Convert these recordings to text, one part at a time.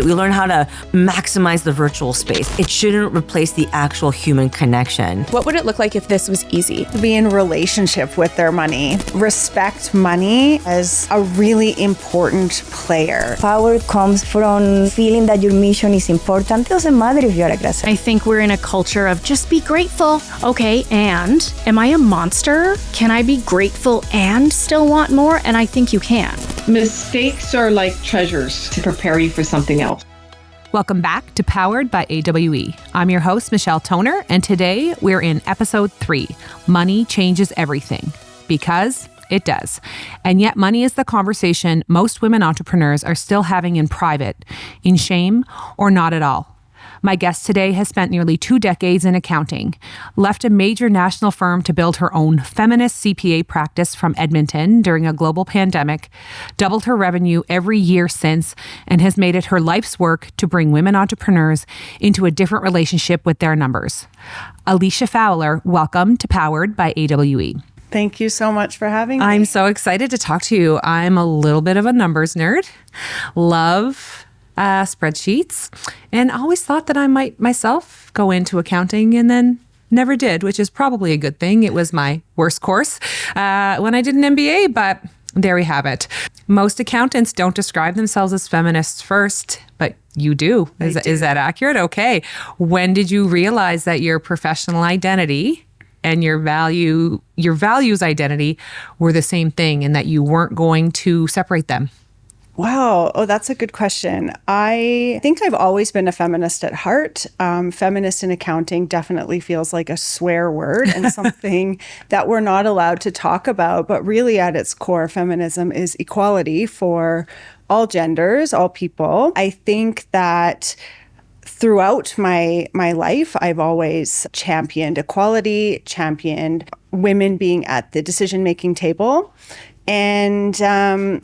We learn how to maximize the virtual space. It shouldn't replace the actual human connection. What would it look like if this was easy? To be in relationship with their money. Respect money as a really important player. Power comes from feeling that your mission is important. It doesn't matter if you're aggressive. I think we're in a culture of just be grateful. Okay, and am I a monster? Can I be grateful and still want more? And I think you can. Mistakes are like treasures to prepare you for something else. Welcome back to Powered by AWE. I'm your host, Michelle Toner, and today we're in episode 3, Money Changes Everything. Because it does. And yet money is the conversation most women entrepreneurs are still having in private, in shame, or not at all. My guest today has spent nearly 2 decades in accounting, left a major national firm to build her own feminist CPA practice from Edmonton during a global pandemic, doubled her revenue every year since, and has made it her life's work to bring women entrepreneurs into a different relationship with their numbers. Alicia Fowler, welcome to Powered by AWE. Thank you so much for having me. I'm so excited to talk to you. I'm a little bit of a numbers nerd, love spreadsheets, and always thought that I might myself go into accounting and then never did, which is probably a good thing. It was my worst course when I did an MBA, but there we have it. Most accountants don't describe themselves as feminists first, but you do. Is that accurate? Okay. When did you realize that your professional identity and your values identity were the same thing and that you weren't going to separate them? Wow. Oh, that's a good question. I think I've always been a feminist at heart. Feminist in accounting definitely feels like a swear word and something that we're not allowed to talk about. But really at its core, feminism is equality for all genders, all people. I think that throughout my life, I've always championed equality, championed women being at the decision-making table. And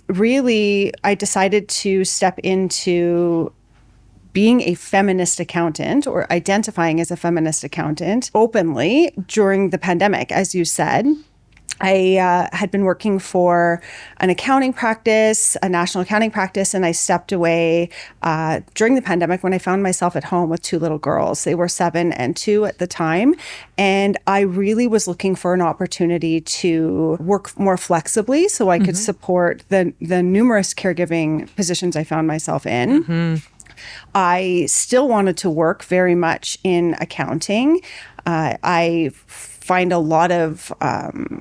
really, I decided to step into being a feminist accountant or identifying as a feminist accountant openly during the pandemic, as you said. I had been working for an accounting practice, a national accounting practice, and I stepped away during the pandemic when I found myself at home with 2 little girls. They were 7 and 2 at the time. And I really was looking for an opportunity to work more flexibly so I could support the numerous caregiving positions I found myself in. Mm-hmm. I still wanted to work very much in accounting. I find a lot of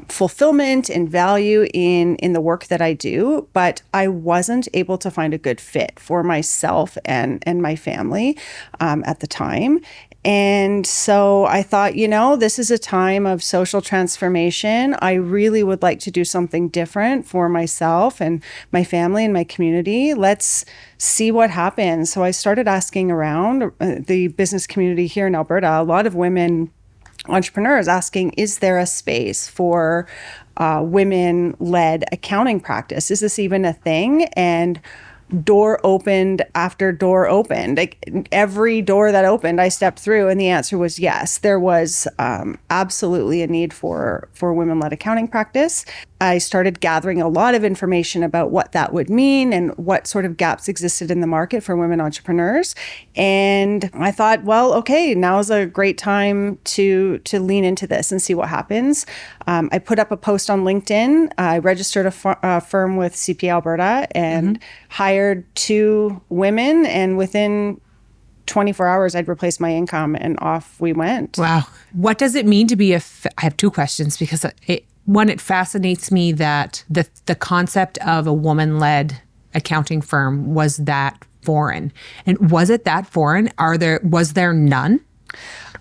fulfillment and value in the work that I do, but I wasn't able to find a good fit for myself and my family at the time. And so I thought, this is a time of social transformation. I really would like to do something different for myself and my family and my community. Let's see what happens. So I started asking around the business community here in Alberta, a lot of women entrepreneurs asking, is there a space for women-led accounting practice? Is this even a thing? And door opened after door opened. Like every door that opened, I stepped through, and the answer was yes. There was absolutely a need for women-led accounting practice. I started gathering a lot of information about what that would mean and what sort of gaps existed in the market for women entrepreneurs. And I thought, well, okay, now's a great time to lean into this and see what happens. I put up a post on LinkedIn. I registered a firm with CPA Alberta and hired 2 women. And within 24 hours, I'd replaced my income and off we went. Wow. What does it mean to be I have 2 questions because one, it fascinates me that the concept of a woman-led accounting firm was that foreign. And was it that foreign? Was there none?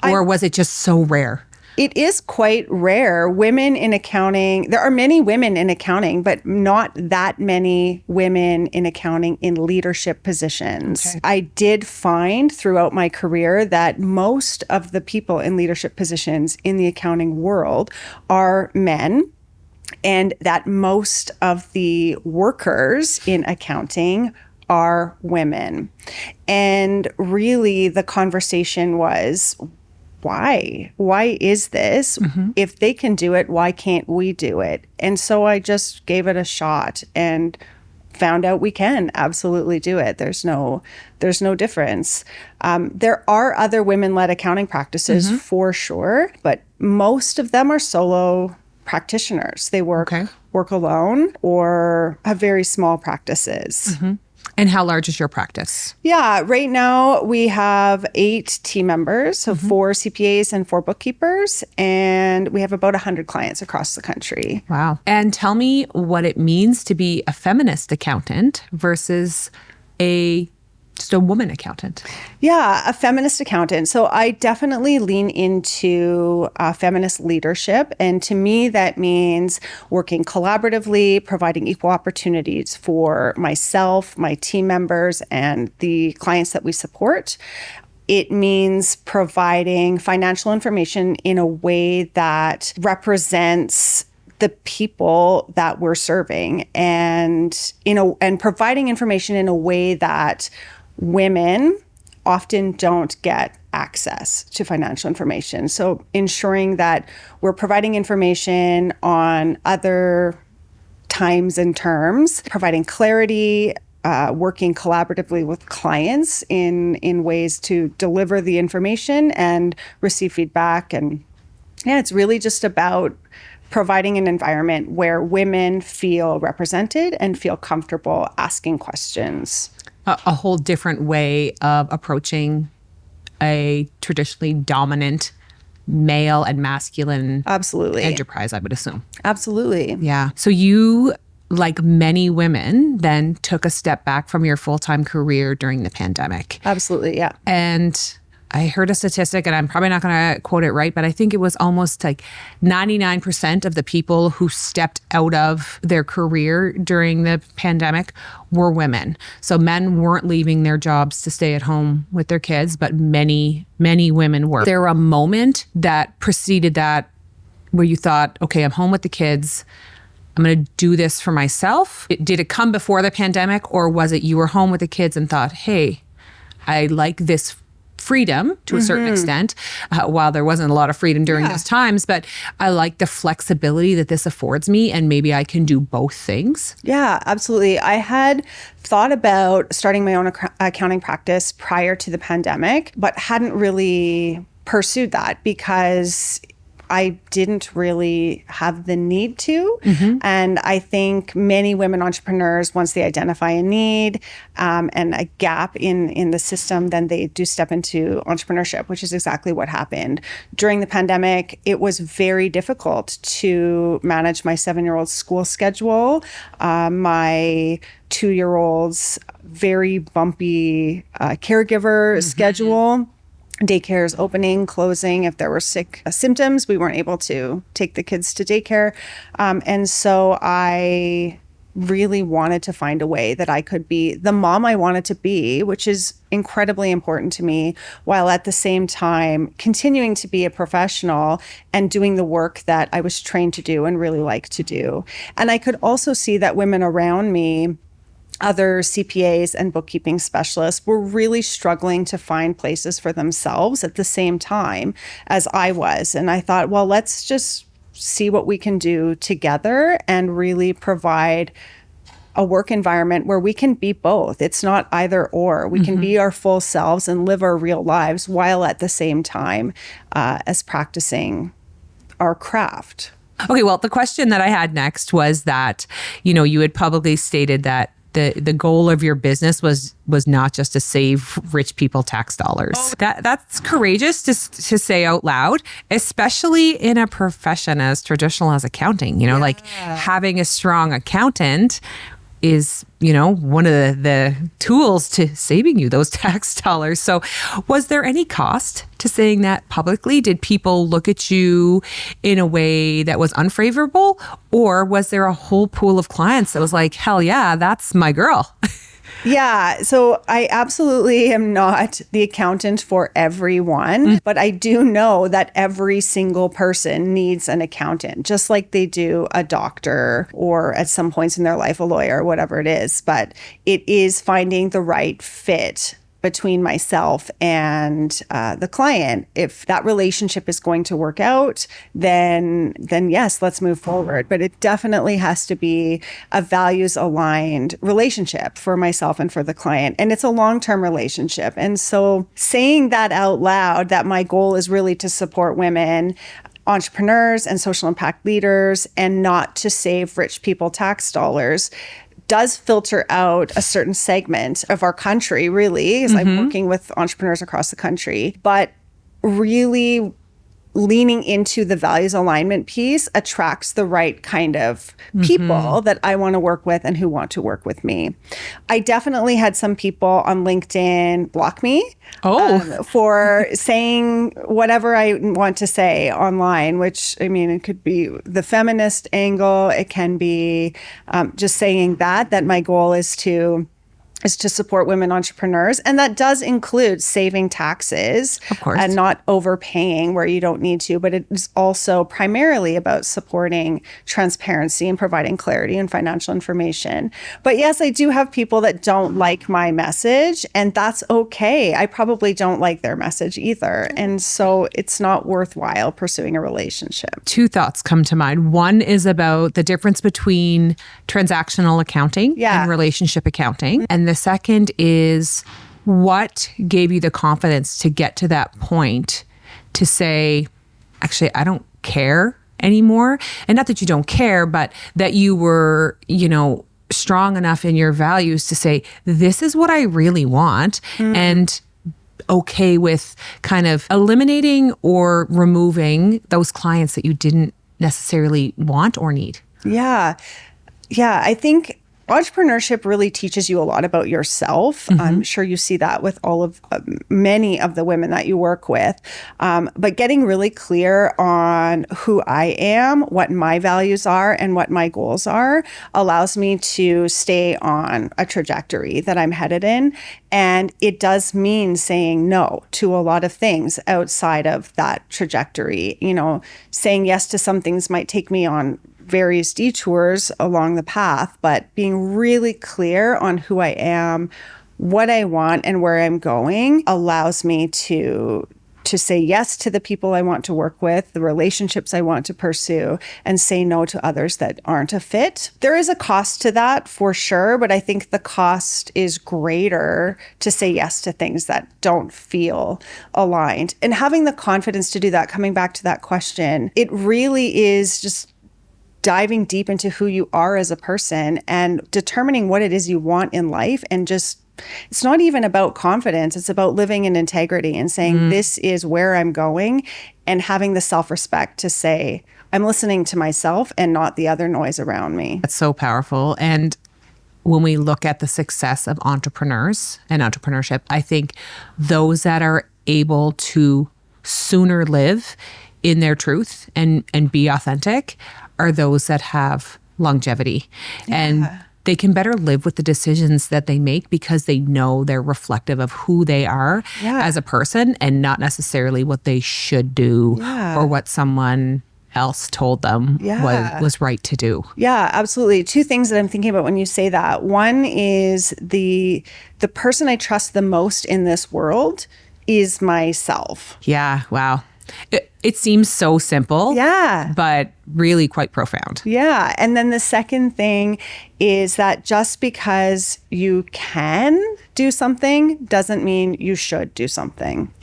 Or was it just so rare? It is quite rare. Women in accounting, there are many women in accounting, but not that many women in accounting in leadership positions. Okay. I did find throughout my career that most of the people in leadership positions in the accounting world are men, and that most of the workers in accounting are women. And really the conversation was, why? Why is this? Mm-hmm. If they can do it, why can't we do it? And so I just gave it a shot and found out we can absolutely do it. There's no difference. There are other women-led accounting practices for sure, but most of them are solo practitioners. They work alone or have very small practices. And how large is your practice? Yeah, right now we have 8 team members, so 4 CPAs and 4 bookkeepers, and we have about 100 clients across the country. Wow. And tell me what it means to be a feminist accountant versus just a woman accountant. Yeah, a feminist accountant. So I definitely lean into feminist leadership. And to me, that means working collaboratively, providing equal opportunities for myself, my team members, and the clients that we support. It means providing financial information in a way that represents the people that we're serving, and providing information in a way that women often don't get access to financial information. So ensuring that we're providing information on other times and terms, providing clarity, working collaboratively with clients in ways to deliver the information and receive feedback. And yeah, it's really just about providing an environment where women feel represented and feel comfortable asking questions. A whole different way of approaching a traditionally dominant male and masculine enterprise, I would assume. Absolutely. Yeah. So you, like many women, then took a step back from your full-time career during the pandemic. Absolutely, yeah. And I heard a statistic, and I'm probably not going to quote it right, but I think it was almost like 99% of the people who stepped out of their career during the pandemic were women. So men weren't leaving their jobs to stay at home with their kids, but many, many women were. There a moment that preceded that where you thought, okay, I'm home with the kids, I'm going to do this for myself? Did it come before the pandemic, or was it you were home with the kids and thought, hey, I like this freedom to a certain extent, while there wasn't a lot of freedom during those times, but I like the flexibility that this affords me, and maybe I can do both things? Yeah, absolutely. I had thought about starting my own accounting practice prior to the pandemic, but hadn't really pursued that because I didn't really have the need to. And I think many women entrepreneurs, once they identify a need and a gap in the system, then they do step into entrepreneurship, which is exactly what happened. During the pandemic, it was very difficult to manage my 7-year-old's school schedule, my 2-year-old's very bumpy caregiver schedule. Daycare's opening, closing. If there were symptoms, we weren't able to take the kids to daycare. And so I really wanted to find a way that I could be the mom I wanted to be, which is incredibly important to me, while at the same time continuing to be a professional and doing the work that I was trained to do and really like to do. And I could also see that women around me, other CPAs and bookkeeping specialists, were really struggling to find places for themselves at the same time as I was. And I thought, well, let's just see what we can do together and really provide a work environment where we can be both. It's not either or. We can be our full selves and live our real lives while at the same time as practicing our craft. Okay, well, the question that I had next was that, you had publicly stated that the goal of your business was not just to save rich people tax dollars. That's courageous to say out loud, especially in a profession as traditional as accounting. Like having a strong accountant is, one of the tools to saving you those tax dollars. So was there any cost to saying that publicly? Did people look at you in a way that was unfavorable? Or was there a whole pool of clients that was like, hell yeah, that's my girl? Yeah, so I absolutely am not the accountant for everyone, but I do know that every single person needs an accountant, just like they do a doctor or at some points in their life, a lawyer, whatever it is. But it is finding the right fit between myself and the client. If that relationship is going to work out, then yes, let's move forward. But it definitely has to be a values aligned relationship for myself and for the client. And it's a long-term relationship. And so saying that out loud, that my goal is really to support women, entrepreneurs and social impact leaders, and not to save rich people tax dollars, does filter out a certain segment of our country, really, as I'm working with entrepreneurs across the country. But really leaning into the values alignment piece attracts the right kind of people that I want to work with and who want to work with me. I definitely had some people on LinkedIn block me for saying whatever I want to say online, which, I mean, it could be the feminist angle. It can be just saying that my goal is to support women entrepreneurs. And that does include saving taxes, of course, and not overpaying where you don't need to. But it is also primarily about supporting transparency and providing clarity and financial information. But yes, I do have people that don't like my message, and that's okay. I probably don't like their message either. And so it's not worthwhile pursuing a relationship. Two thoughts come to mind. One is about the difference between transactional accounting and relationship accounting. And the second is, what gave you the confidence to get to that point to say, actually, I don't care anymore? And not that you don't care, but that you were, strong enough in your values to say, this is what I really want. And okay with kind of eliminating or removing those clients that you didn't necessarily want or need. Yeah. I think entrepreneurship really teaches you a lot about yourself. I'm sure you see that with all of many of the women that you work with. But getting really clear on who I am, what my values are, and what my goals are allows me to stay on a trajectory that I'm headed in. And it does mean saying no to a lot of things outside of that trajectory. Saying yes to some things might take me on various detours along the path, but being really clear on who I am, what I want, and where I'm going allows me to say yes to the people I want to work with, the relationships I want to pursue, and say no to others that aren't a fit. There is a cost to that for sure, but I think the cost is greater to say yes to things that don't feel aligned. And having the confidence to do that, coming back to that question, it really is just diving deep into who you are as a person and determining what it is you want in life. And just, it's not even about confidence. It's about living in integrity and saying, this is where I'm going, and having the self-respect to say, I'm listening to myself and not the other noise around me. That's so powerful. And when we look at the success of entrepreneurs and entrepreneurship, I think those that are able to sooner live in their truth and be authentic are those that have longevity. And they can better live with the decisions that they make because they know they're reflective of who they are as a person, and not necessarily what they should do or what someone else told them was right to do. Yeah, absolutely. Two things that I'm thinking about when you say that. One is the person I trust the most in this world is myself. Yeah. Wow. It seems so simple, but really quite profound. Yeah. And then the second thing is that just because you can do something doesn't mean you should do something.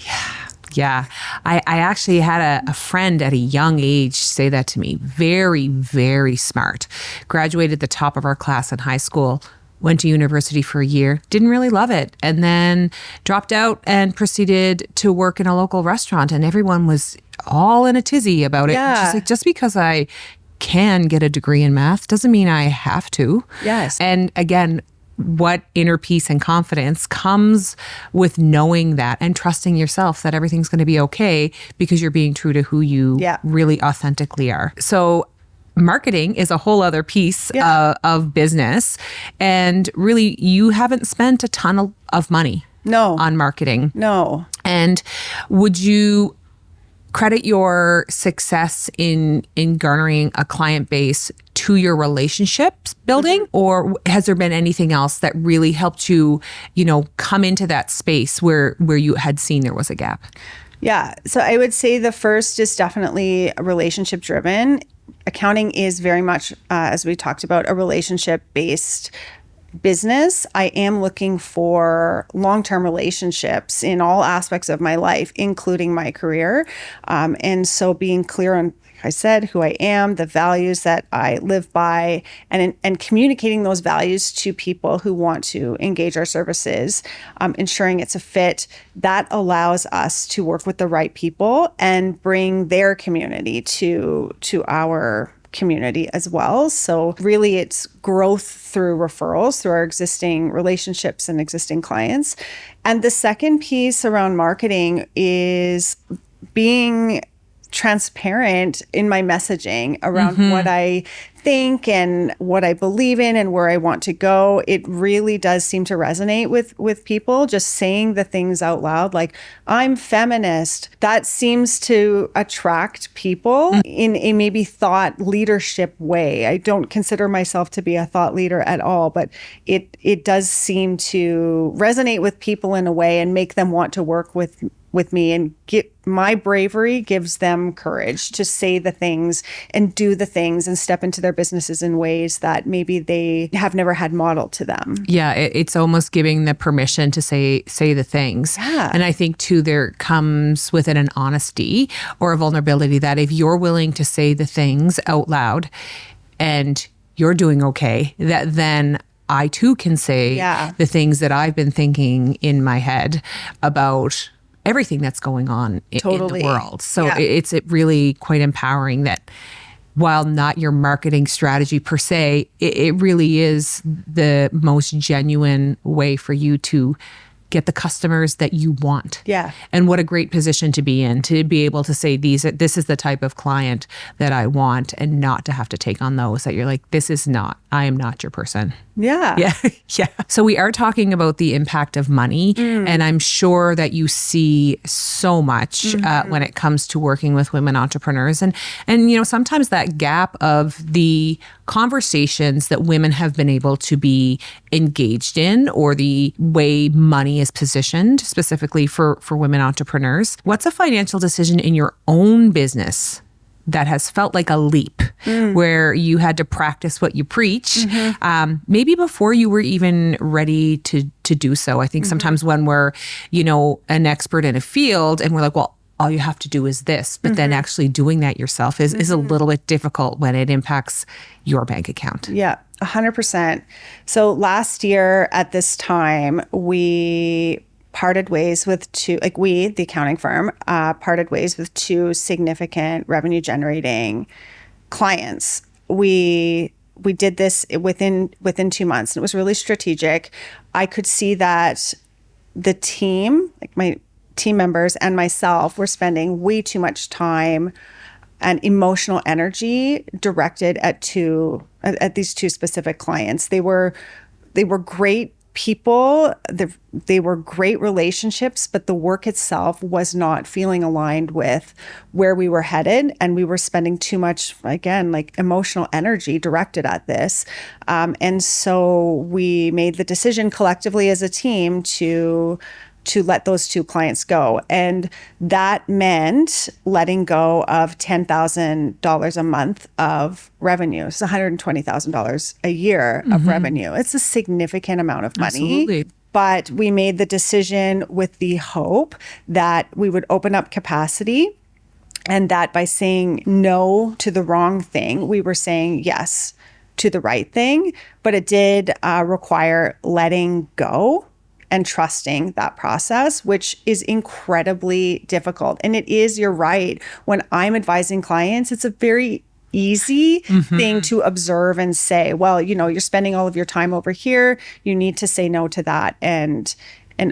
Yeah. I actually had a friend at a young age say that to me. Very, very smart. Graduated at the top of our class in high school. Went to university for a year, didn't really love it, and then dropped out and proceeded to work in a local restaurant, and everyone was all in a tizzy about it. She's like, just because I can get a degree in math doesn't mean I have to. Yes. And again, what inner peace and confidence comes with knowing that and trusting yourself that everything's going to be okay because you're being true to who you really authentically are. So marketing is a whole other piece of business. And really, you haven't spent a ton of money on marketing. No. And would you credit your success in garnering a client base to your relationships building, or has there been anything else that really helped you, come into that space where you had seen there was a gap? Yeah. So I would say the first is definitely relationship driven. Accounting is very much, as we talked about, a relationship based business. I am looking for long-term relationships in all aspects of my life, including my career. And so being clear on, like I said, who I am, the values that I live by, and communicating those values to people who want to engage our services, ensuring it's a fit, that allows us to work with the right people and bring their community to our community as well. So really it's growth through referrals, through our existing relationships and existing clients. And the second piece around marketing is being transparent in my messaging around what I think and what I believe in and where I want to go. It really does seem to resonate with people, just saying the things out loud, like, I'm feminist. That seems to attract people in a maybe thought leadership way. I don't consider myself to be a thought leader at all, but it does seem to resonate with people in a way and make them want to work with me, and my bravery gives them courage to say the things and do the things and step into their businesses in ways that maybe they have never had modeled to them. Yeah, it's almost giving the permission to say the things. Yeah. And I think too, there comes with it an honesty or a vulnerability that if you're willing to say the things out loud and you're doing okay, that then I too can say the things that I've been thinking in my head about everything that's going on in the world. So it's really quite empowering that while not your marketing strategy per se, it really is the most genuine way for you to get the customers that you want. Yeah. And what a great position to be in, to be able to say this is the type of client that I want, and not to have to take on those that you're like, I am not your person. Yeah. Yeah. Yeah. So we are talking about the impact of money. And I'm sure that you see so much when it comes to working with women entrepreneurs. And sometimes that gap of the conversations that women have been able to be engaged in, or the way money is positioned specifically for women entrepreneurs. What's a financial decision in your own business that has felt like a leap, where you had to practice what you preach, maybe before you were even ready to do so? I think sometimes when we're, an expert in a field and we're like, well, all you have to do is this, but then actually doing that yourself is a little bit difficult when it impacts your bank account. Yeah, 100%. So last year at this time, we parted ways with the accounting firm, parted ways with two significant revenue generating clients. We did this within 2 months, and it was really strategic. I could see that the team, like my team members and myself, were spending way too much time and emotional energy directed at these two specific clients. They were great people, they were great relationships, but the work itself was not feeling aligned with where we were headed, and we were spending too much, again, like emotional energy directed at this. And so we made the decision collectively as a team to let those two clients go. And that meant letting go of $10,000 a month of revenue. It's $120,000 a year of revenue. It's a significant amount of money. Absolutely. But we made the decision with the hope that we would open up capacity, and that by saying no to the wrong thing, we were saying yes to the right thing. But it did require letting go and trusting that process, which is incredibly difficult. And it is, you're right, when I'm advising clients, it's a very easy thing to observe and say, well, you're spending all of your time over here. You need to say no to that and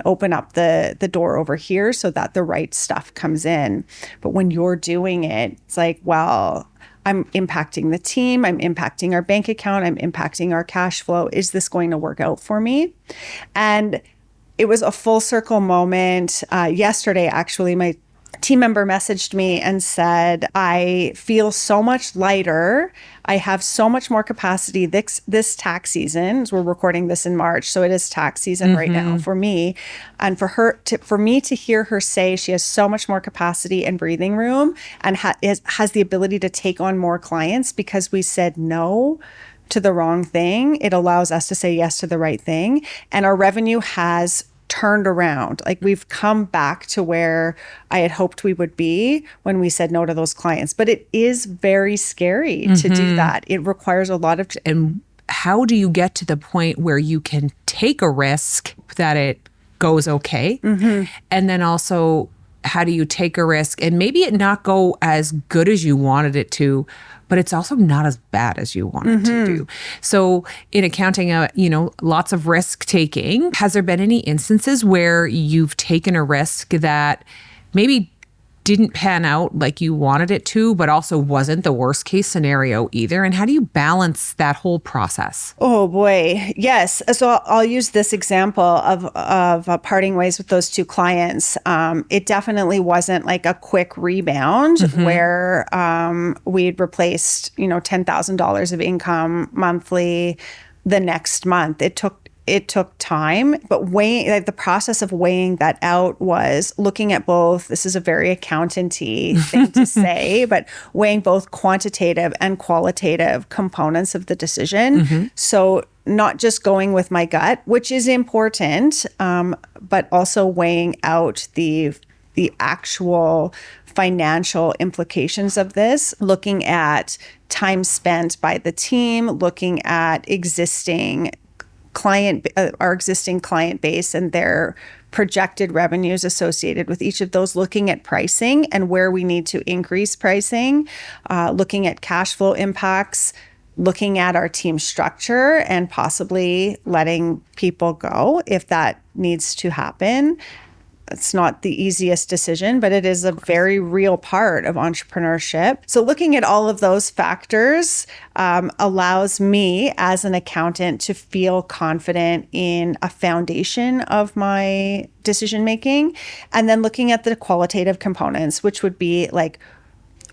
open up the door over here so that the right stuff comes in. But when you're doing it, it's like, well, I'm impacting the team, I'm impacting our bank account, I'm impacting our cash flow. Is this going to work out for me? And it was a full circle moment. Yesterday, actually, my team member messaged me and said, I feel so much lighter. I have so much more capacity this tax season. As we're recording this in March, so it is tax season right now for me. And for me to hear her say she has so much more capacity and breathing room and has the ability to take on more clients because we said no to the wrong thing, it allows us to say yes to the right thing. And our revenue has turned around. Like we've come back to where I had hoped we would be when we said no to those clients. But it is very scary to do that. It requires a lot of... And how do you get to the point where you can take a risk that it goes okay? And then also, how do you take a risk and maybe it not go as good as you wanted it to, but it's also not as bad as you wanted to do. So in accounting, lots of risk taking. Has there been any instances where you've taken a risk that maybe didn't pan out like you wanted it to, but also wasn't the worst case scenario either? And how do you balance that whole process? Oh boy, yes. So I'll use this example of parting ways with those two clients. It definitely wasn't like a quick rebound where we'd replaced $10,000 of income monthly the next month. It took time, but the process of weighing that out was looking at both. This is a very accountant-y thing to say, but weighing both quantitative and qualitative components of the decision. So not just going with my gut, which is important, but also weighing out the actual financial implications of this, looking at time spent by the team, looking at our existing client base and their projected revenues associated with each of those, looking at pricing and where we need to increase pricing, looking at cash flow impacts, looking at our team structure and possibly letting people go if that needs to happen. It's not the easiest decision, but it is a very real part of entrepreneurship. So looking at all of those factors allows me as an accountant to feel confident in a foundation of my decision making. And then looking at the qualitative components, which would be like,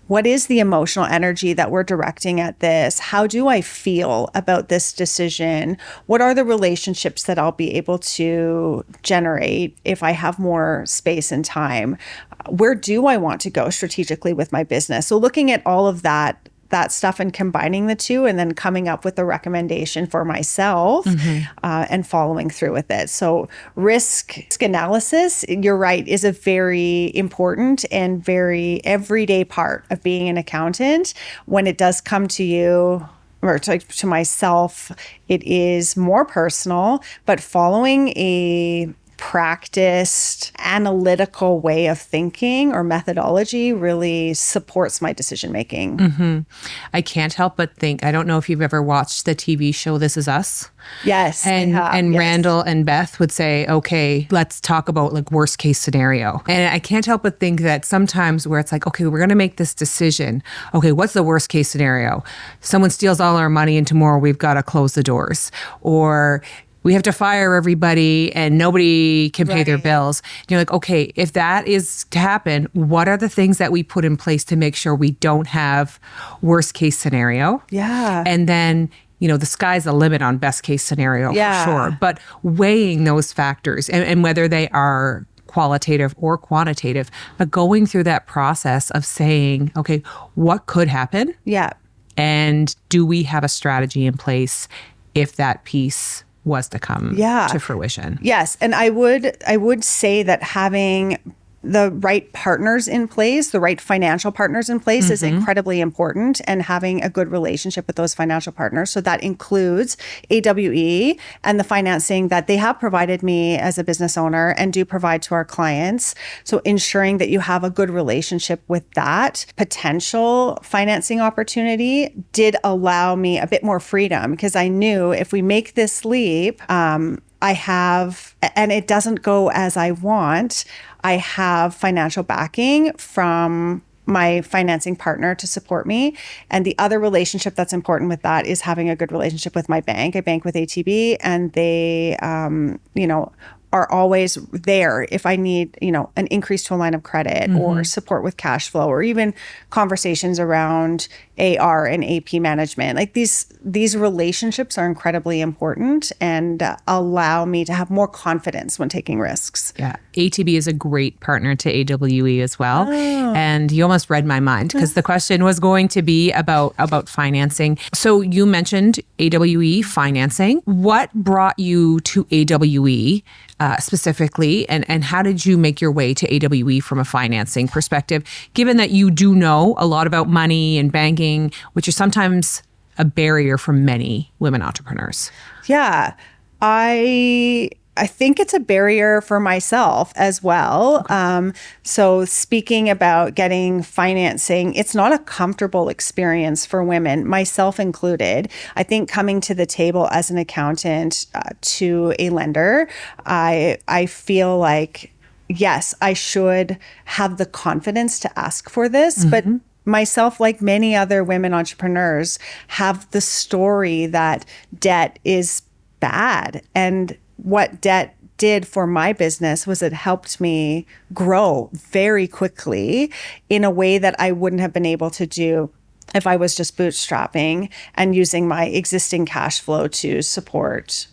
what is the emotional energy that we're directing at this? How do I feel about this decision? What are the relationships that I'll be able to generate if I have more space and time? Where do I want to go strategically with my business? So looking at all of that stuff and combining the two and then coming up with a recommendation for myself and following through with it. So risk analysis, you're right, is a very important and very everyday part of being an accountant. When it does come to you, or to myself, it is more personal, but following a practiced analytical way of thinking or methodology really supports my decision making. I can't help but think, I don't know if you've ever watched the TV show This Is Us. Yes. And yes. Randall and Beth would say, okay, let's talk about like worst case scenario. And I can't help but think that sometimes where it's like, okay, we're going to make this decision. Okay, what's the worst case scenario? Someone steals all our money and tomorrow we've got to close the doors. Or we have to fire everybody and nobody can pay their bills. And you're like, okay, if that is to happen, what are the things that we put in place to make sure we don't have worst case scenario? Yeah. And then, the sky's the limit on best case scenario for sure. But weighing those factors and whether they are qualitative or quantitative, but going through that process of saying, okay, what could happen? Yeah. And do we have a strategy in place if that piece was to come to fruition? Yes. And I would say that having the right partners in place, the right financial partners in place is incredibly important, and having a good relationship with those financial partners. So that includes AWE and the financing that they have provided me as a business owner and do provide to our clients. So ensuring that you have a good relationship with that potential financing opportunity did allow me a bit more freedom, because I knew if we make this leap, I have, and it doesn't go as I want, I have financial backing from my financing partner to support me. And the other relationship that's important with that is having a good relationship with my bank. I bank with ATB, and they, are always there if I need, an increase to a line of credit or support with cash flow, or even conversations around AR and AP management. Like these relationships are incredibly important and allow me to have more confidence when taking risks. Yeah. ATB is a great partner to AWE as well. And you almost read my mind because the question was going to be about financing. So you mentioned AWE financing. What brought you to AWE specifically, and how did you make your way to AWE from a financing perspective, given that you do know a lot about money and banking, which is sometimes a barrier for many women entrepreneurs? Yeah, I think it's a barrier for myself as well. So speaking about getting financing, it's not a comfortable experience for women, myself included. I think coming to the table as an accountant to a lender, I feel like, yes, I should have the confidence to ask for this, but myself, like many other women entrepreneurs, have the story that debt is bad. And what debt did for my business was it helped me grow very quickly in a way that I wouldn't have been able to do if I was just bootstrapping and using my existing cash flow to support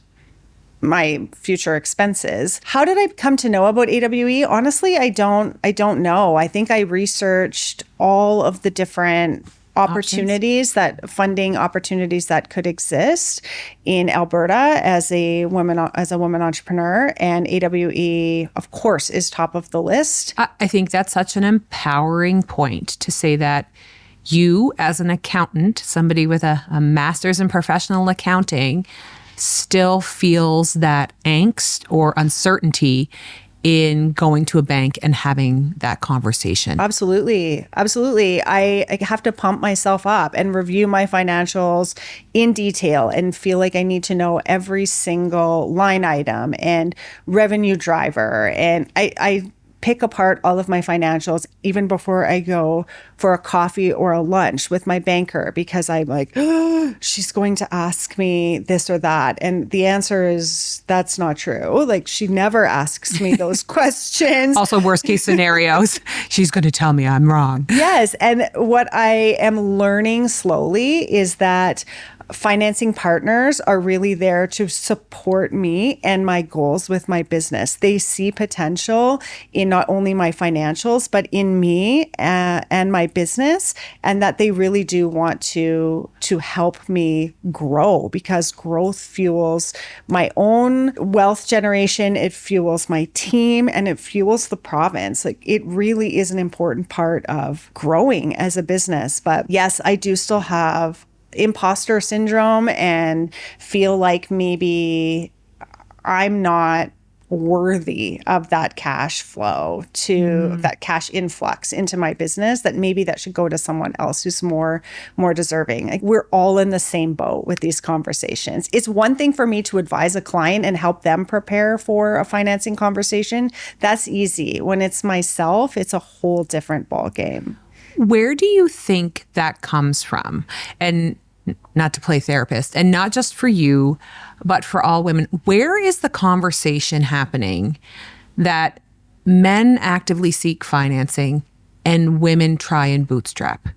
my future expenses. How did I come to know about AWE? Honestly, I don't know. I think I researched all of the different funding opportunities that could exist in Alberta as a woman entrepreneur, and AWE, of course, is top of the list. I think that's such an empowering point to say that you, as an accountant, somebody with a master's in professional accounting, still feels that angst or uncertainty in going to a bank and having that conversation. Absolutely. I have to pump myself up and review my financials in detail and feel like I need to know every single line item and revenue driver. And I pick apart all of my financials even before I go for a coffee or a lunch with my banker, because I'm like, she's going to ask me this or that. And the answer is, that's not true. Like, she never asks me those questions. Also, worst case scenarios, she's going to tell me I'm wrong. Yes. And what I am learning slowly is that financing partners are really there to support me and my goals with my business. They see potential in not only my financials, but in me and my business, and that they really do want to help me grow, because growth fuels my own wealth generation, it fuels my team, and it fuels the province. Like, it really is an important part of growing as a business. But yes, I do still have imposter syndrome and feel like maybe I'm not worthy of that cash flow that cash influx into my business, that maybe that should go to someone else who's more deserving. Like, we're all in the same boat with these conversations. It's one thing for me to advise a client and help them prepare for a financing conversation. That's easy. When it's myself, it's a whole different ballgame. Where do you think that comes from? And not to play therapist, and not just for you, but for all women, where is the conversation happening that men actively seek financing and women try and bootstrap?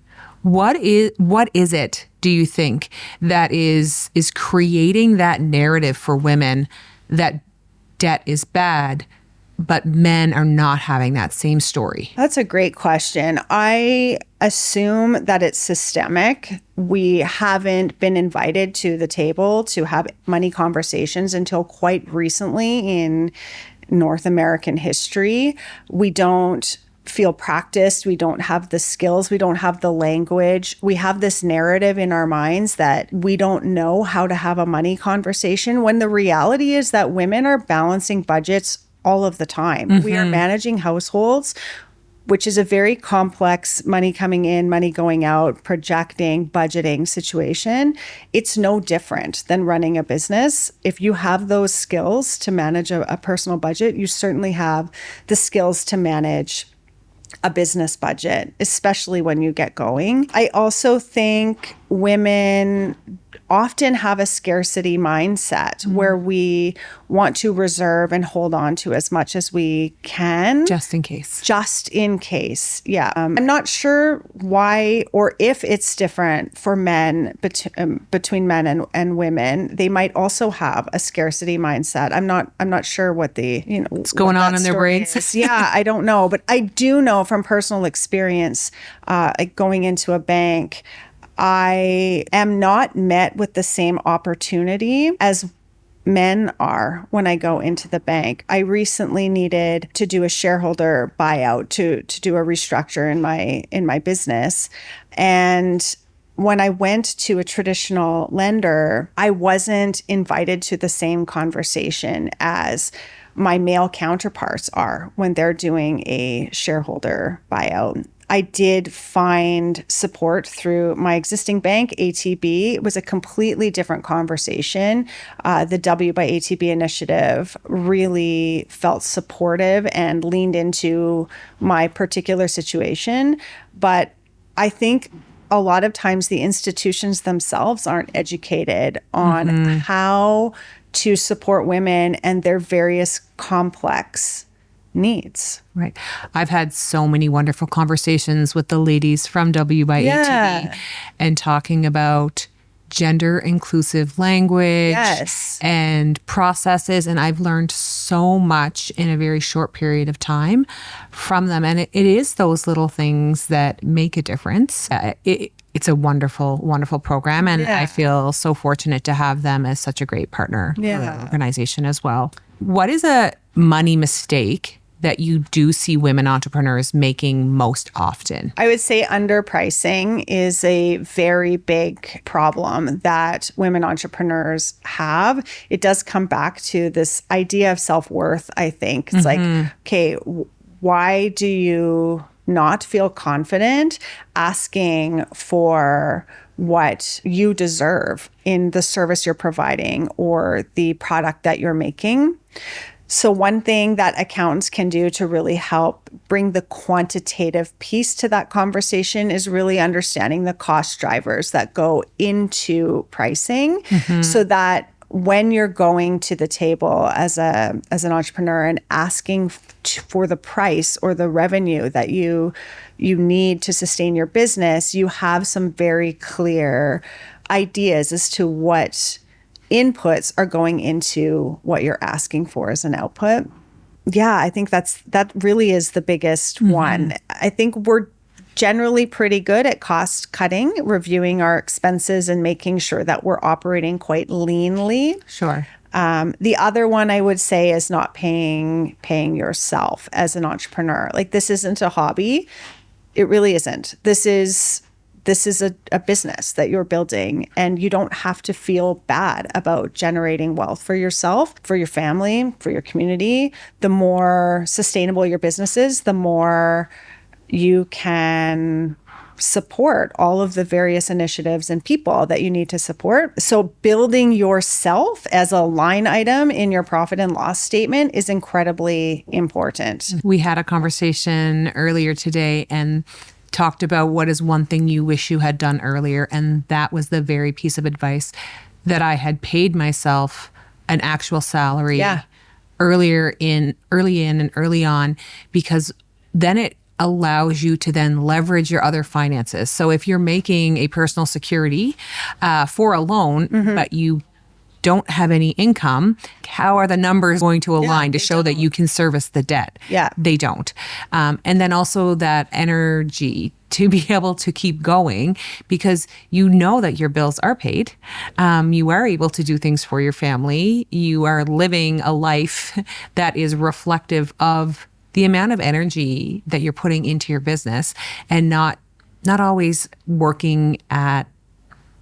What is it, do you think, that is creating that narrative for women that debt is bad, but men are not having that same story? That's a great question. I assume that it's systemic. We haven't been invited to the table to have money conversations until quite recently in North American history. We don't feel practiced. We don't have the skills. We don't have the language. We have this narrative in our minds that we don't know how to have a money conversation, when the reality is that women are balancing budgets all of the time. We are managing households, which is a very complex money coming in, money going out, projecting, budgeting situation. It's no different than running a business. If you have those skills to manage a personal budget, you certainly have the skills to manage a business budget, especially when you get going. I also think women often have a scarcity mindset where we want to reserve and hold on to as much as we can. Just in case. Just in case. Yeah. I'm not sure why or if it's different for men between men and women. They might also have a scarcity mindset. I'm not sure what what's going on in their brains. Yeah, I don't know. But I do know from personal experience, like going into a bank, I am not met with the same opportunity as men are when I go into the bank. I recently needed to do a shareholder buyout to do a restructure in my business. And when I went to a traditional lender, I wasn't invited to the same conversation as my male counterparts are when they're doing a shareholder buyout. I did find support through my existing bank, ATB. It was a completely different conversation. The W by ATB initiative really felt supportive and leaned into my particular situation. But I think a lot of times the institutions themselves aren't educated on how to support women and their various complex needs. Right. I've had so many wonderful conversations with the ladies from W by ATB and talking about gender inclusive language and processes. And I've learned so much in a very short period of time from them. And it is those little things that make a difference. It's a wonderful, wonderful program. And I feel so fortunate to have them as such a great partner for the organization as well. What is a money mistake that you do see women entrepreneurs making most often? I would say underpricing is a very big problem that women entrepreneurs have. It does come back to this idea of self-worth, I think. It's like, okay, why do you not feel confident asking for what you deserve in the service you're providing or the product that you're making? So one thing that accountants can do to really help bring the quantitative piece to that conversation is really understanding the cost drivers that go into pricing so that when you're going to the table as an entrepreneur and asking for the price or the revenue that you need to sustain your business, you have some very clear ideas as to what inputs are going into what you're asking for as an output. Yeah, I think that really is the biggest one. I think we're generally pretty good at cost cutting, reviewing our expenses and making sure that we're operating quite leanly. Sure. The other one I would say is not paying yourself as an entrepreneur. Like, this isn't a hobby. It really isn't. This is a business that you're building, and you don't have to feel bad about generating wealth for yourself, for your family, for your community. The more sustainable your business is, the more you can support all of the various initiatives and people that you need to support. So building yourself as a line item in your profit and loss statement is incredibly important. We had a conversation earlier today and talked about what is one thing you wish you had done earlier. And that was the very piece of advice that I had paid myself an actual salary early on, because then it allows you to then leverage your other finances. So if you're making a personal security for a loan, but you don't have any income, how are the numbers going to align to show that you can service the debt? Yeah. They don't. And then also that energy to be able to keep going, because you know that your bills are paid. You are able to do things for your family. You are living a life that is reflective of the amount of energy that you're putting into your business, and not always working at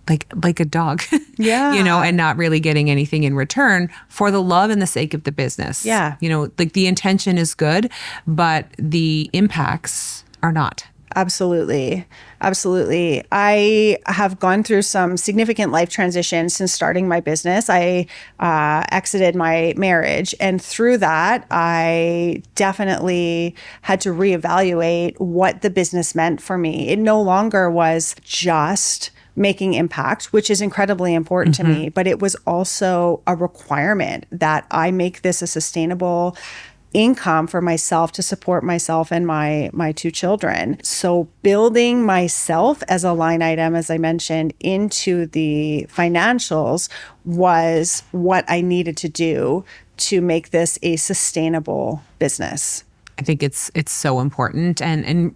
like a dog, and not really getting anything in return for the love and the sake of the business. Yeah. Like the intention is good, but the impacts are not. Absolutely. Absolutely. I have gone through some significant life transitions since starting my business. I exited my marriage, and through that, I definitely had to reevaluate what the business meant for me. It no longer was just making impact, which is incredibly important to me. But it was also a requirement that I make this a sustainable income for myself to support myself and my two children. So building myself as a line item, as I mentioned, into the financials was what I needed to do to make this a sustainable business. I think it's so important, and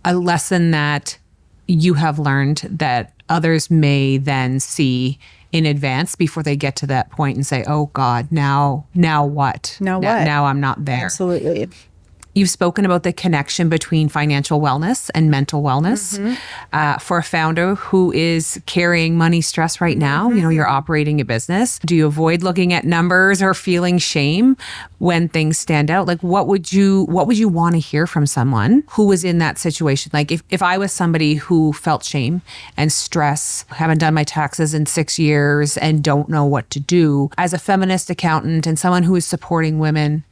a lesson that you have learned that others may then see in advance before they get to that point and say, oh God, now what? Now what? Now I'm not there. Absolutely. You've spoken about the connection between financial wellness and mental wellness. For a founder who is carrying money stress right now, you're operating a business. Do you avoid looking at numbers or feeling shame when things stand out? Like, what would you want to hear from someone who was in that situation? Like, if I was somebody who felt shame and stress, haven't done my taxes in 6 years and don't know what to do, as a feminist accountant and someone who is supporting women,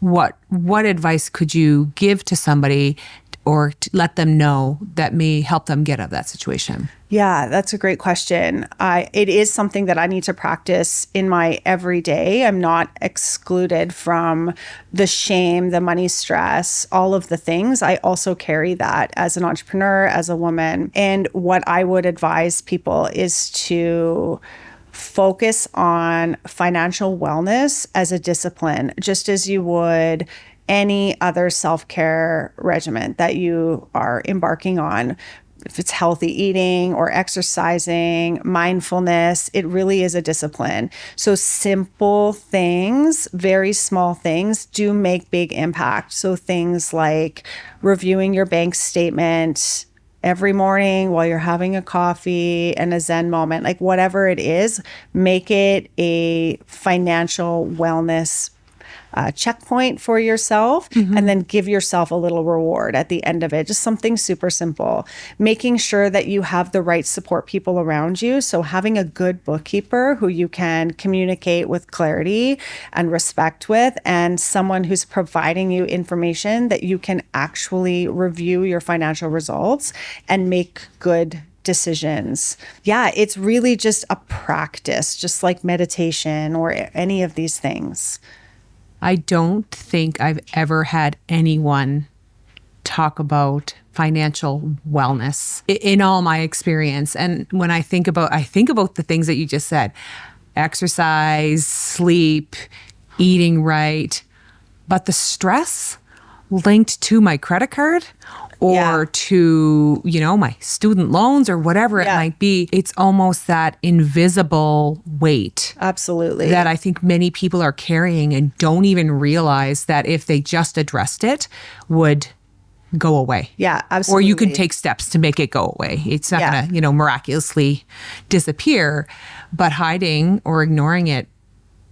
what advice could you give to somebody or to let them know that may help them get out of that situation? Yeah, that's a great question. It is something that I need to practice in my everyday. I'm not excluded from the shame, the money stress, all of the things. I also carry that as an entrepreneur, as a woman. And what I would advise people is to focus on financial wellness as a discipline, just as you would any other self-care regimen that you are embarking on. If it's healthy eating or exercising, mindfulness, it really is a discipline. So simple things, very small things do make big impact. So things like reviewing your bank statement every morning while you're having a coffee and a Zen moment, like whatever it is, make it a financial wellness checkpoint for yourself, and then give yourself a little reward at the end of it. Just something super simple. Making sure that you have the right support people around you. So having a good bookkeeper who you can communicate with clarity and respect with, and someone who's providing you information that you can actually review your financial results and make good decisions. Yeah, it's really just a practice, just like meditation or any of these things. I don't think I've ever had anyone talk about financial wellness in all my experience. And when I think about the things that you just said: exercise, sleep, eating right, but the stress linked to my credit card or to, my student loans or whatever it might be, it's almost that invisible weight. Absolutely. That I think many people are carrying and don't even realize that if they just addressed it, would go away. Yeah, absolutely. Or you could take steps to make it go away. It's not going to, miraculously disappear, but hiding or ignoring it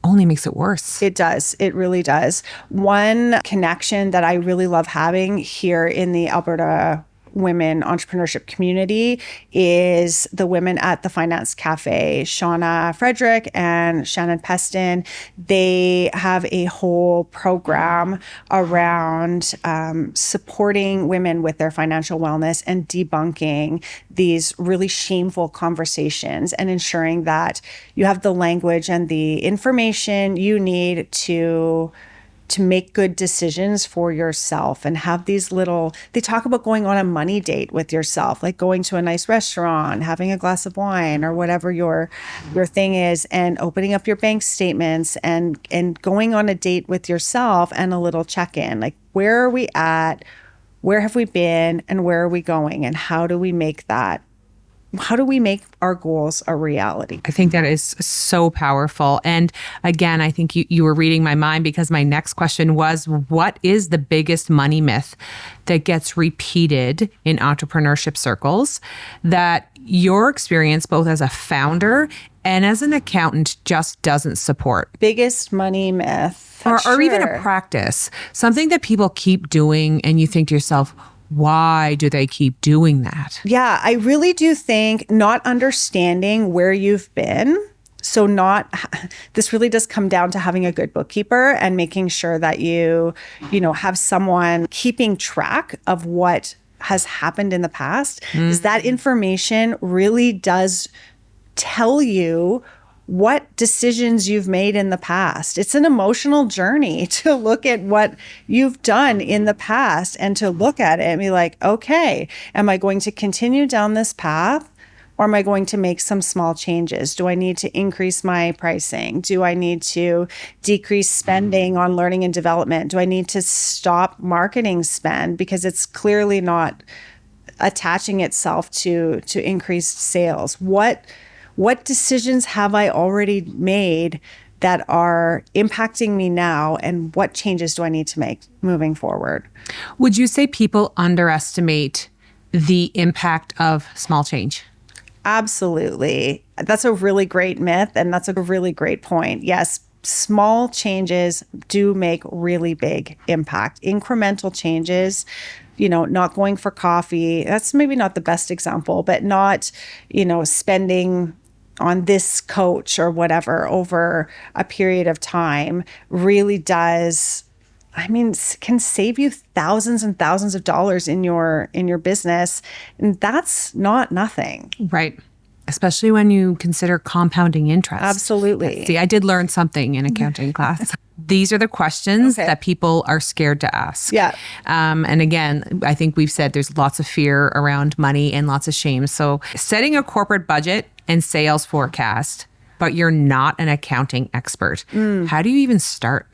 only makes it worse. It does. It really does. One connection that I really love having here in the Alberta women entrepreneurship community is the women at the Finance Cafe, Shauna Frederick and Shannon Peston. They have a whole program around supporting women with their financial wellness and debunking these really shameful conversations and ensuring that you have the language and the information you need to make good decisions for yourself, and have these they talk about going on a money date with yourself, like going to a nice restaurant, having a glass of wine or whatever your thing is, and opening up your bank statements and going on a date with yourself and a little check-in, like where are we at, where have we been, and where are we going, and how do we make our goals a reality? I think that is so powerful. And again, I think you were reading my mind, because my next question was, what is the biggest money myth that gets repeated in entrepreneurship circles that your experience, both as a founder and as an accountant, just doesn't support? Biggest money myth. Or even a practice, something that people keep doing and you think to yourself, why do they keep doing that? Yeah, I really do think not understanding where you've been. So this really does come down to having a good bookkeeper and making sure that you have someone keeping track of what has happened in the past, is that information really does tell you what decisions you've made in the past. It's an emotional journey to look at what you've done in the past and to look at it and be like, okay, am I going to continue down this path? Or am I going to make some small changes? Do I need to increase my pricing? Do I need to decrease spending on learning and development? Do I need to stop marketing spend because it's clearly not attaching itself to increased sales? What decisions have I already made that are impacting me now, and what changes do I need to make moving forward? Would you say people underestimate the impact of small change? Absolutely. That's a really great myth, and that's a really great point. Yes, small changes do make really big impact. Incremental changes, not going for coffee, that's maybe not the best example, but not, spending on this coach or whatever over a period of time really does, can save you thousands and thousands of dollars in your business. And that's not nothing. Right. Especially when you consider compounding interest. Absolutely. See, I did learn something in accounting class. These are the questions that people are scared to ask. Yeah. And again, I think we've said there's lots of fear around money and lots of shame. So setting a corporate budget and sales forecast, but you're not an accounting expert. How do you even start?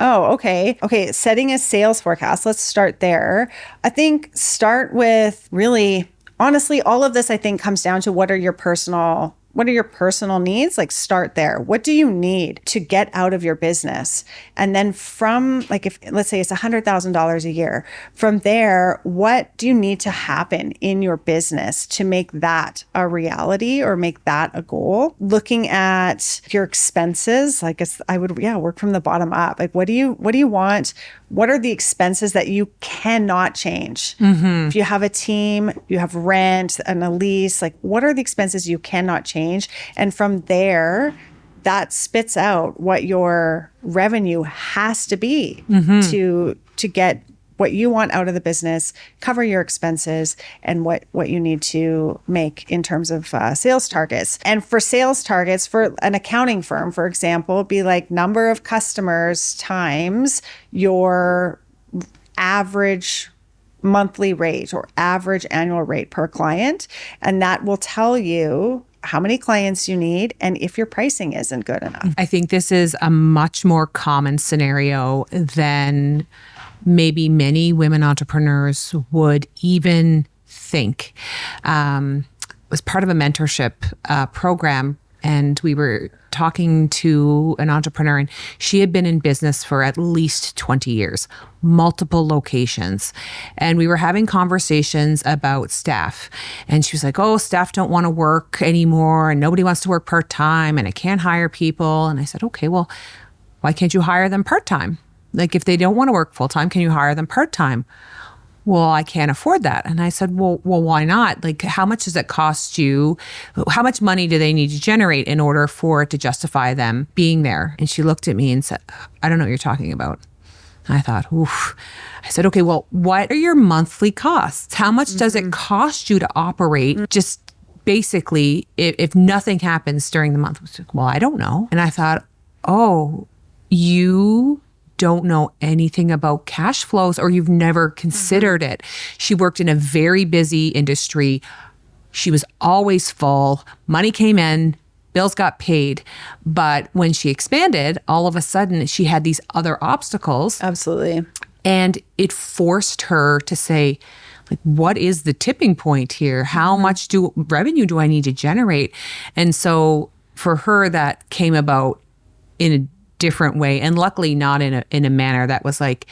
Oh, okay. Okay, setting a sales forecast. Let's start there. I think start with really, honestly, all of this I think comes down to what are your personal needs? Like start there. What do you need to get out of your business? And then from if let's say it's $100,000 a year, from there, what do you need to happen in your business to make that a reality or make that a goal? Looking at your expenses, I guess I would, work from the bottom up. Like, what do you want? What are the expenses that you cannot change? If you have a team, you have rent and a lease, what are the expenses you cannot change? And from there, that spits out what your revenue has to be to get what you want out of the business, cover your expenses, and what you need to make in terms of sales targets. And for sales targets, for an accounting firm, for example, it'd be like number of customers times your average monthly rate or average annual rate per client. And that will tell you how many clients you need and if your pricing isn't good enough. I think this is a much more common scenario than maybe many women entrepreneurs would even think. It was part of a mentorship program, and we were talking to an entrepreneur, and she had been in business for at least 20 years, multiple locations. And we were having conversations about staff. And she was like, oh, staff don't want to work anymore, and nobody wants to work part-time, and I can't hire people. And I said, okay, well, why can't you hire them part-time? Like, if they don't want to work full-time, can you hire them part-time? Well, I can't afford that. And I said, well, why not? Like, how much does it cost you? How much money do they need to generate in order for it to justify them being there? And she looked at me and said, I don't know what you're talking about. And I thought, oof. I said, okay, well, what are your monthly costs? How much does it cost you to operate just basically if nothing happens during the month? I was like, well, I don't know. And I thought, oh, you don't know anything about cash flows, or you've never considered it. She worked in a very busy industry. She was always full. Money came in, bills got paid. But when she expanded, all of a sudden she had these other obstacles. Absolutely. And it forced her to say, like, what is the tipping point here? How much revenue do I need to generate? And so for her, that came about in a different way, and luckily not in a manner that was like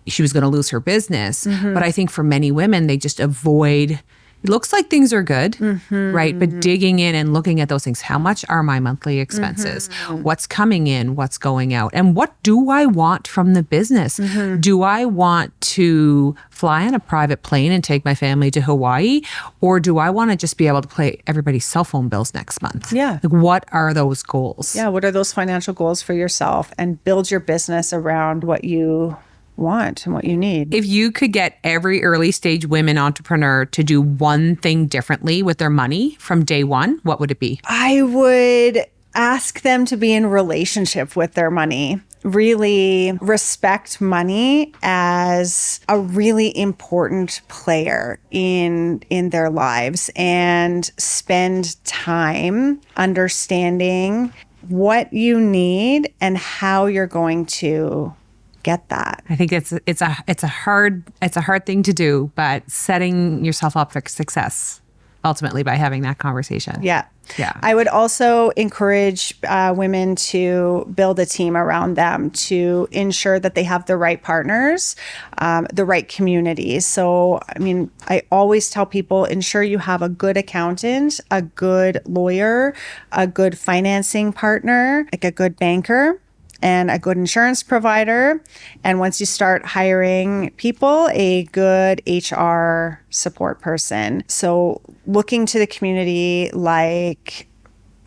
she was going to lose her business. But I think for many women, they just avoid, it looks like things are good, right? But digging in and looking at those things, how much are my monthly expenses? What's coming in? What's going out? And what do I want from the business? Do I want to fly on a private plane and take my family to Hawaii? Or do I want to just be able to pay everybody's cell phone bills next month? Yeah. Like, what are those goals? Yeah. What are those financial goals for yourself? And build your business around what you want and what you need. If you could get every early stage women entrepreneur to do one thing differently with their money from day one, what would it be? I would ask them to be in relationship with their money. Really respect money as a really important player in their lives and spend time understanding what you need and how you're going to get that. I think it's a hard thing to do, but setting yourself up for success ultimately by having that conversation. Yeah. Yeah. I would also encourage women to build a team around them to ensure that they have the right partners, the right communities. So, I mean, I always tell people, ensure you have a good accountant, a good lawyer, a good financing partner, like a good banker, and a good insurance provider. And once you start hiring people, a good HR support person. So looking to the community, like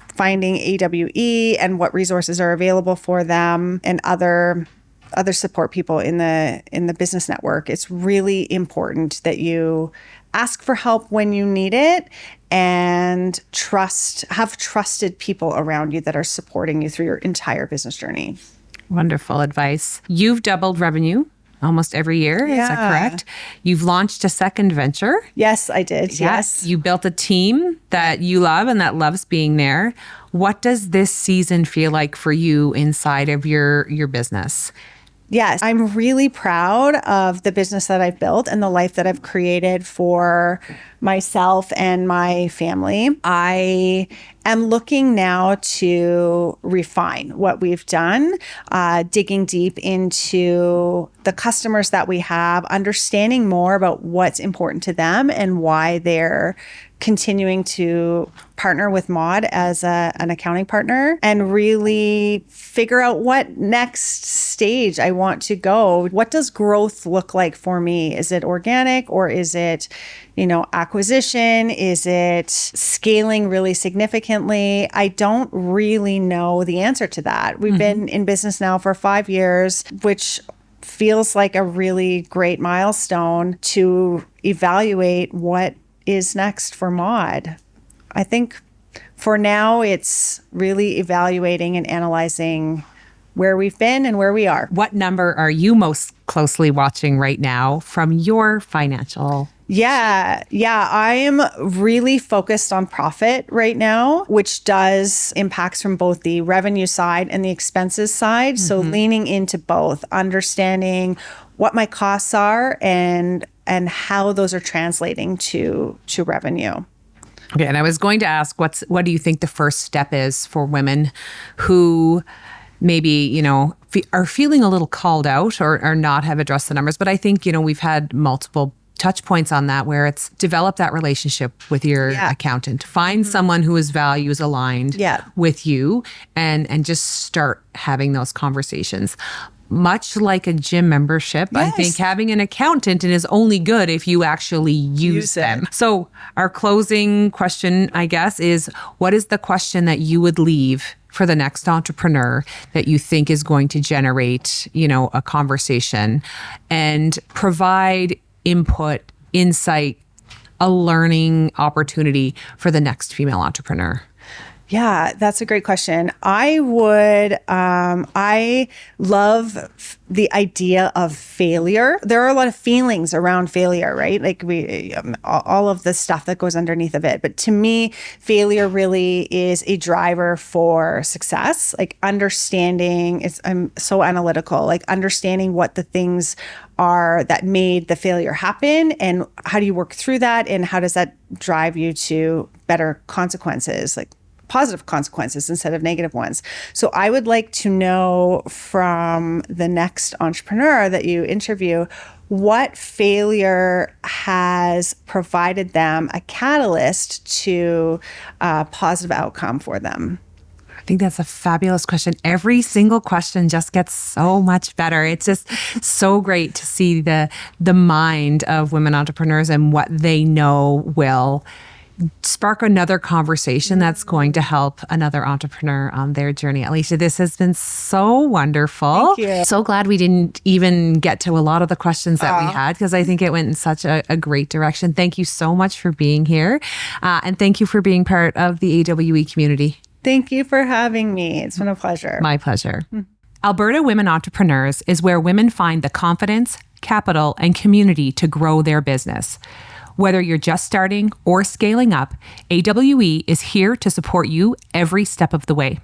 finding AWE and what resources are available for them, and other support people in the business network. It's really important that you ask for help when you need it and have trusted people around you that are supporting you through your entire business journey. Wonderful advice. You've doubled revenue almost every year. Is that correct? You've launched a second venture. Yes, I did. Yes. You built a team that you love and that loves being there. What does this season feel like for you inside of your business? Yes, I'm really proud of the business that I've built and the life that I've created for myself and my family. I am looking now to refine what we've done, digging deep into the customers that we have, understanding more about what's important to them and why they're continuing to partner with Maude as an accounting partner, and really figure out what next stage I want to go. What does growth look like for me? Is it organic, or is it, acquisition? Is it scaling really significantly? I don't really know the answer to that. We've been in business now for 5 years, which feels like a really great milestone to evaluate what is next for Maude. I think for now, it's really evaluating and analyzing where we've been and where we are. What number are you most closely watching right now from your financial? Yeah. I am really focused on profit right now, which does impacts from both the revenue side and the expenses side. So leaning into both, understanding what my costs are and how those are translating to revenue. Okay, and I was going to ask, what do you think the first step is for women who maybe, are feeling a little called out or not have addressed the numbers? But I think, we've had multiple touch points on that, where it's develop that relationship with your accountant. Find someone who is values aligned with you and just start having those conversations. Much like a gym membership, I think having an accountant is only good if you actually use them. So our closing question, I guess, is what is the question that you would leave for the next entrepreneur that you think is going to generate, a conversation and provide input, insight, a learning opportunity for the next female entrepreneur? Yeah, that's a great question. I love the idea of failure. There are a lot of feelings around failure, right? Like all of the stuff that goes underneath of it. But to me, failure really is a driver for success. Like understanding, I'm so analytical, like understanding what the things are that made the failure happen and how do you work through that and how does that drive you to better consequences, like positive consequences instead of negative ones. So I would like to know from the next entrepreneur that you interview, what failure has provided them a catalyst to a positive outcome for them. I think that's a fabulous question. Every single question just gets so much better. It's just so great to see the mind of women entrepreneurs and what they know will spark another conversation that's going to help another entrepreneur on their journey. Alicia, this has been so wonderful. Thank you. So glad we didn't even get to a lot of the questions that we had, because I think it went in such a great direction. Thank you so much for being here. And thank you for being part of the AWE community. Thank you for having me. It's been a pleasure. My pleasure. Alberta Women Entrepreneurs is where women find the confidence, capital, and community to grow their business. Whether you're just starting or scaling up, AWE is here to support you every step of the way.